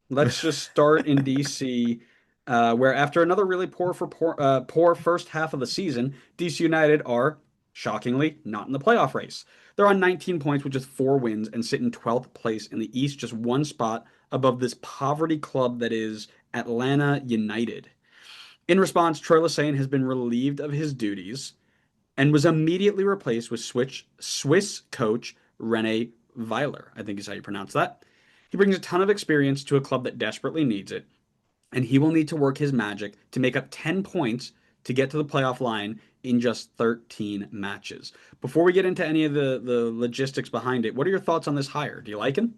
Let's just start in DC, where after another really poor first half of the season, DC United are shockingly not in the playoff race. They're on 19 points with just 4 wins and sit in 12th place in the East, just one spot above this poverty club that is Atlanta United. In response, Troy Lesesne has been relieved of his duties and was immediately replaced with Swiss coach Rene Weiler. I think is how you pronounce that. He brings a ton of experience to a club that desperately needs it, and he will need to work his magic to make up 10 points to get to the playoff line in just 13 matches. Before we get into any of the logistics behind it, what are your thoughts on this hire? Do you like him?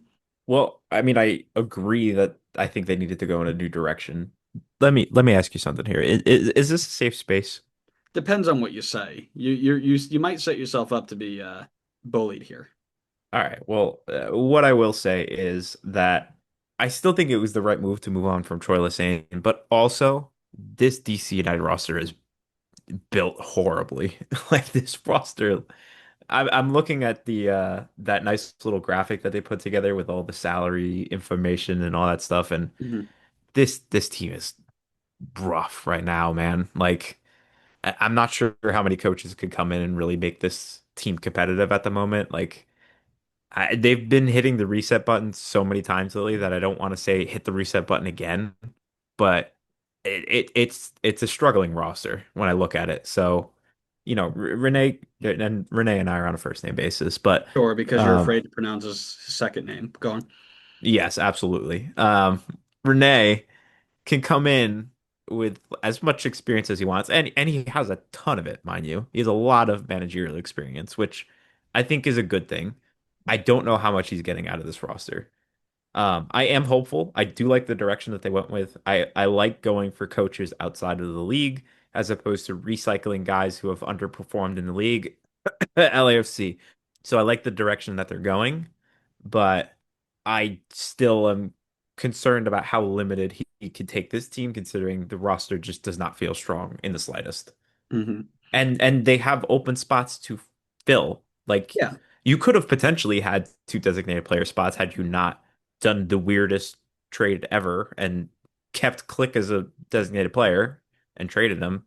Well, I mean, I agree that I think they needed to go in a new direction. Let me ask you something here. Is this a safe space? Depends on what you say. You might set yourself up to be bullied here. All right. Well, what I will say is that I still think it was the right move to move on from Troy Lesesne, but also this DC United roster is built horribly. Like this roster, I'm looking at the that nice little graphic that they put together with all the salary information and all that stuff, and Mhm. this team is rough right now, man. Like I'm not sure how many coaches could come in and really make this team competitive at the moment. Like they've been hitting the reset button so many times lately that I don't want to say hit the reset button again, but it's a struggling roster when I look at it. So, Renee and I are on a first name basis, but Sure, because you're um, afraid to pronounce his second name. Go on. yes, absolutely. Renee can come in with as much experience as he wants, and he has a ton of it, mind you. He has a lot of managerial experience, which I think is a good thing. I don't know how much he's getting out of this roster. I am hopeful. I do like the direction that they went with. I like going for coaches outside of the league as opposed to recycling guys who have underperformed in the league at LAFC. So I like the direction that they're going, but I still am concerned about how limited he could take this team, considering the roster just does not feel strong in the slightest. Hmm. And they have open spots to fill. Like Yeah. you could have potentially had two designated player spots had you not done the weirdest trade ever and kept Click as a designated player and traded him.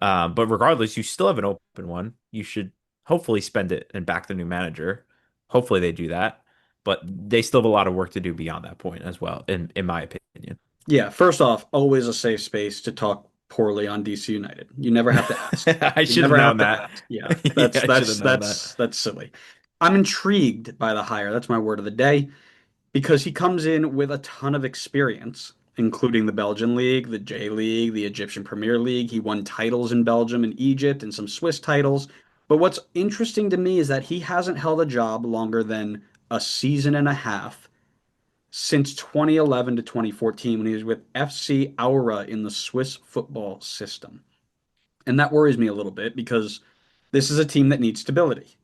But regardless, you still have an open one. You should hopefully spend it and back the new manager. Hopefully they do that. But they still have a lot of work to do beyond that point as well, in my opinion. Yeah. First off, always a safe space to talk poorly on DC United. You never have to ask. I You should have never have known to that. ask. Yeah. Yeah, I should have known that. That's silly. I'm intrigued by the hire. That's my word of the day because he comes in with a ton of experience, including the Belgian League, the J League, the Egyptian Premier League. He won titles in Belgium and Egypt and some Swiss titles. But what's interesting to me is that he hasn't held a job longer than a season and a half since 2011 to 2014 when he was with FC Aura in the Swiss football system. And that worries me a little bit because this is a team that needs stability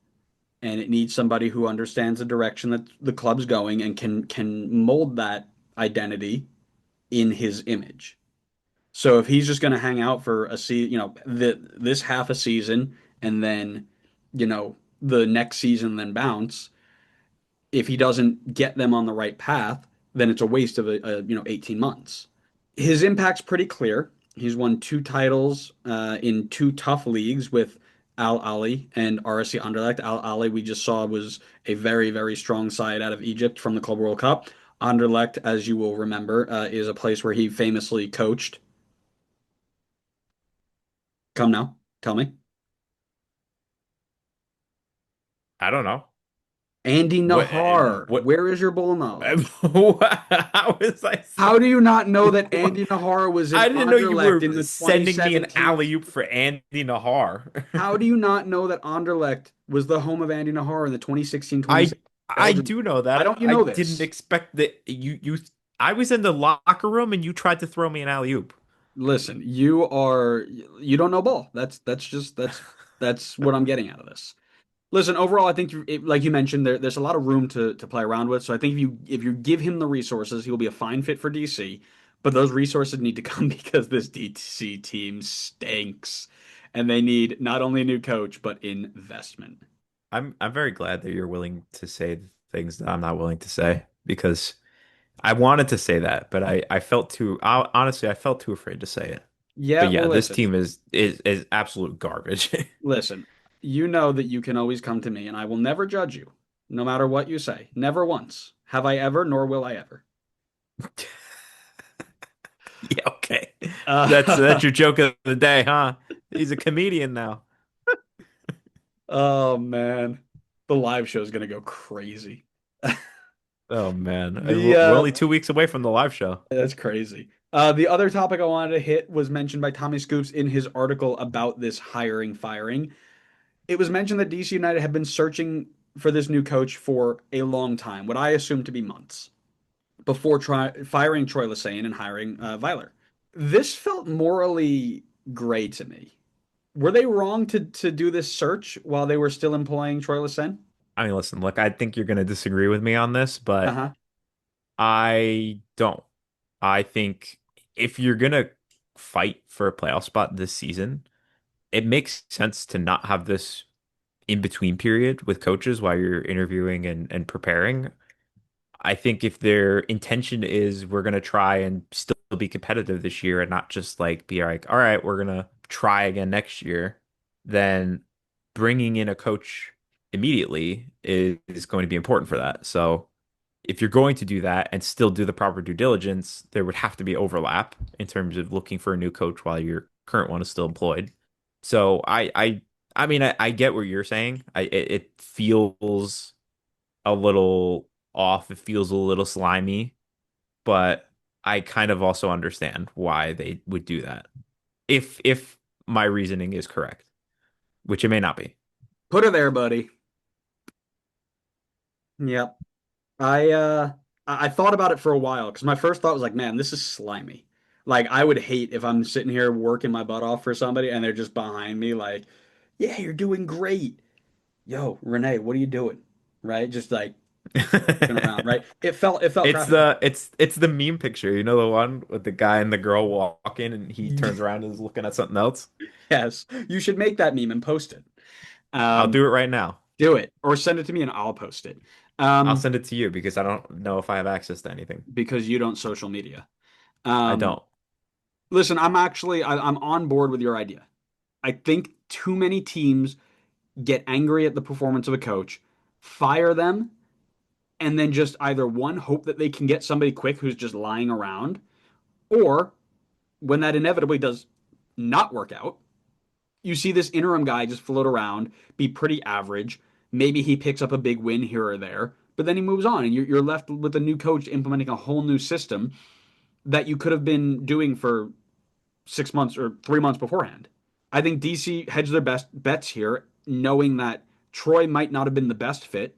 and it needs somebody who understands the direction that the club's going and can mold that identity in his image. So if he's just going to hang out for this half a season and then, the next season then bounce, if he doesn't get them on the right path, then it's a waste of 18 months. His impact's pretty clear. He's won 2 titles in 2 tough leagues with Al Ali and RSC Anderlecht. Al Ali, we just saw, was a very, very strong side out of Egypt from the Club World Cup. Anderlecht, as you will remember, is a place where he famously coached. Come now, tell me. I don't know. Andy What Nahar, what where is your bull knowledge? how was I How do you not know that what? Andy Nahar was in I didn't know you Anderlecht were in the sending me an 2017? alley-oop for Andy Nahar. How do you not know that Anderlecht was the home of Andy Nahar in the 2016-2017 I Belgium? do know Why that. don't you I know didn't this? expect that you I was in the locker room and you tried to throw me an alley-oop. Listen, you don't know ball. That's what I'm getting out of this. Listen, overall, I think like you mentioned, there's a lot of room to play around with. So I think if you give him the resources, he'll be a fine fit for DC. But those resources need to come because this DC team stinks, and they need not only a new coach but investment. I'm very glad that you're willing to say things that I'm not willing to say because I wanted to say that, but I felt too honestly, I felt too afraid to say it. Yeah, But well, yeah, this listen, team is absolute garbage. listen. You know that you can always come to me, and I will never judge you, no matter what you say. Never once have I ever, nor will I ever. Yeah, okay. That's Uh, your joke of the day, huh? He's a comedian now. oh man, the live show is gonna go crazy. Oh man, The we're only 2 weeks away from the live show. That's crazy. The other topic I wanted to hit was mentioned by Tommy Scoops in his article about this hiring firing. It was mentioned that DC United had been searching for this new coach for a long time, what I assume to be months, before firing Troy Lesesne and hiring Weiler. This felt morally gray to me. Were they wrong to do this search while they were still employing Troy Lesesne? I mean, listen, look, I think you're going to disagree with me on this, but Uh-huh. I don't. I think if you're going to fight for a playoff spot this season, it makes sense to not have this in between period with coaches while you're interviewing and preparing. I think if their intention is we're going to try and still be competitive this year and not just like be like, all right, we're going to try again next year, then bringing in a coach immediately is going to be important for that. So if you're going to do that and still do the proper due diligence, there would have to be overlap in terms of looking for a new coach while your current one is still employed. So I mean, I get what you're saying. It feels a little off. It feels a little slimy, but I kind of also understand why they would do that. If my reasoning is correct, which it may not be. Put her there, buddy. Yep. I thought about it for a while because my first thought was like, man, this is slimy. Like I would hate if I'm sitting here working my butt off for somebody and they're just behind me like, yeah, you're doing great. Yo, Renee, what are you doing? Right? Just like looking around, right? It felt It's crappy. the meme picture, you know, the one with the guy and the girl walking and he turns around and is looking at something else. Yes, you should make that meme and post it. I'll Um, do it right now. do it or send it to me and I'll post it. I'll Um, send it to you because I don't know if I have access to anything. because you don't social media. I Um, don't. listen, I'm on board with your idea. I think too many teams get angry at the performance of a coach, fire them, and then just either one, hope that they can get somebody quick who's just lying around, or when that inevitably does not work out, you see this interim guy just float around, be pretty average. Maybe he picks up a big win here or there, but then he moves on, and you're left with a new coach implementing a whole new system that you could have been doing for 6 months or 3 months beforehand. I think DC hedged their best bets here, knowing that Troy might not have been the best fit,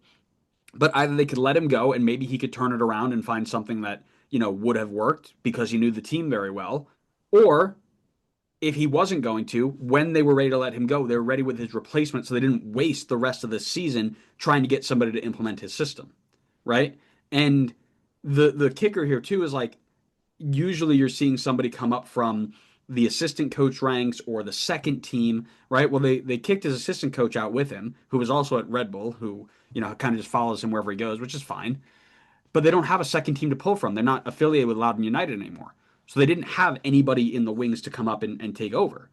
but either they could let him go and maybe he could turn it around and find something that, would have worked because he knew the team very well. Or if he wasn't going to, when they were ready to let him go, they were ready with his replacement so they didn't waste the rest of the season trying to get somebody to implement his system. Right? And the kicker here too is like usually you're seeing somebody come up from the assistant coach ranks or the second team, right? Well, they kicked his assistant coach out with him, who was also at Red Bull, who kind of just follows him wherever he goes, which is fine. But they don't have a second team to pull from. They're not affiliated with Loudon United anymore, so they didn't have anybody in the wings to come up and take over.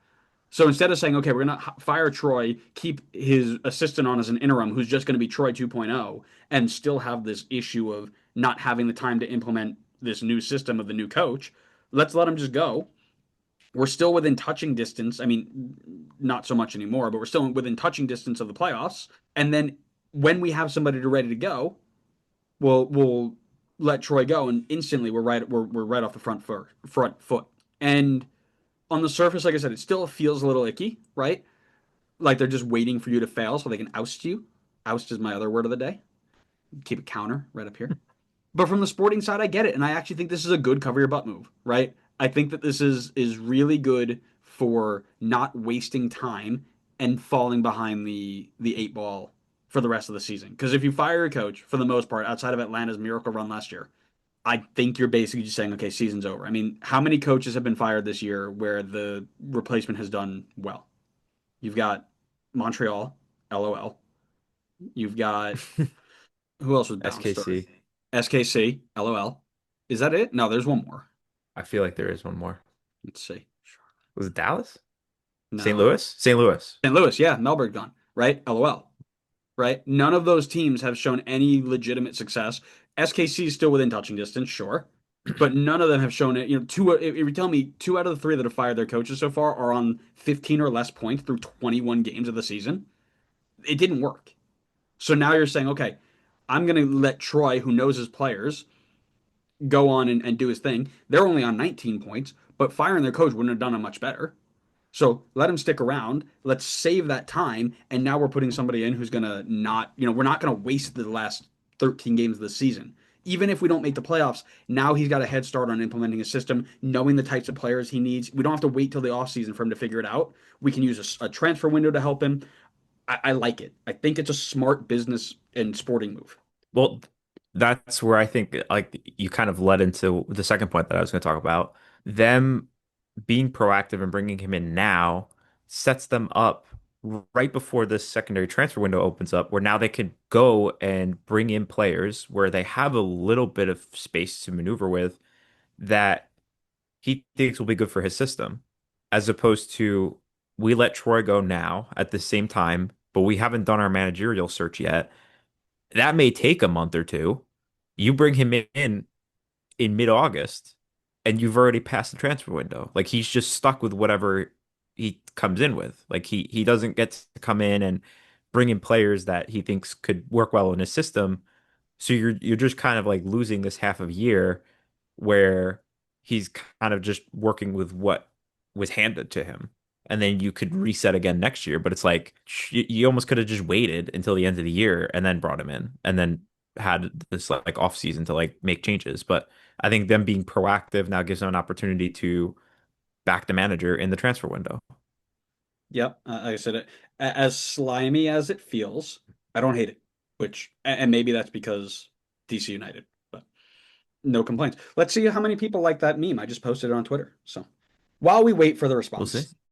So instead of saying, okay, we're going to fire Troy, keep his assistant on as an interim, who's just going to be Troy 2.0, and still have this issue of not having the time to implement this new system of the new coach, let's let him just go. We're still within touching distance. I mean, not so much anymore, but we're still within touching distance of the playoffs. And then when we have somebody ready to go, we'll let Troy go, and instantly we're right off the front foot. And on the surface, like I said, it still feels a little icky, right? Like they're just waiting for you to fail so they can oust you. Oust is my other word of the day. Keep a counter right up here. But from the sporting side, I get it, and I actually think this is a good cover your butt move, right? I think that this is really good for not wasting time and falling behind the eight ball for the rest of the season. Because if you fire a coach, for the most part, outside of Atlanta's miracle run last year, I think you're basically just saying, okay, season's over. I mean, how many coaches have been fired this year where the replacement has done well? You've got Montreal, LOL. You've got who else was bounced? Or SKC. SKC, LOL. Is that it? No, there's one more. I feel like there is one more. Let's see. Was it Dallas? St. No. Louis? St. Louis. St. Louis, yeah, Melberg gone, right? LOL, right? None of those teams have shown any legitimate success. SKC is still within touching distance, sure, but none of them have shown it. If you tell me two out of the three that have fired their coaches so far are on 15 or less points through 21 games of the season, it didn't work. So now you're saying, okay, I'm going to let Troy, who knows his players, go on and do his thing. They're only on 19 points, but firing their coach wouldn't have done them much better. So let him stick around. Let's save that time. And now we're putting somebody in who's going to not, we're not going to waste the last 13 games of the season. Even if we don't make the playoffs, now he's got a head start on implementing a system, knowing the types of players he needs. We don't have to wait till the offseason for him to figure it out. We can use a transfer window to help him. I like it. I think it's a smart business and sporting move. Well, that's where I think like you kind of led into the second point that I was going to talk about. Them being proactive and bringing him in now sets them up right before this secondary transfer window opens up, where now they can go and bring in players where they have a little bit of space to maneuver with that he thinks will be good for his system, as opposed to we let Troy go now at the same time, but we haven't done our managerial search yet. That may take a month or two. You bring him in mid-August and you've already passed the transfer window. Like he's just stuck with whatever he comes in with. Like he doesn't get to come in and bring in players that he thinks could work well in his system. So you're just kind of like losing this half of year where he's kind of just working with what was handed to him. And then you could reset again next year. But it's like you almost could have just waited until the end of the year and then brought him in and then had this like off season to like make changes. But I think them being proactive now gives them an opportunity to back the manager in the transfer window. Yep. Like I said, as slimy as it feels, I don't hate it. And maybe that's because DC United, but no complaints. Let's see how many people like that meme. I just posted it on Twitter. So while we wait for the We'll see. response,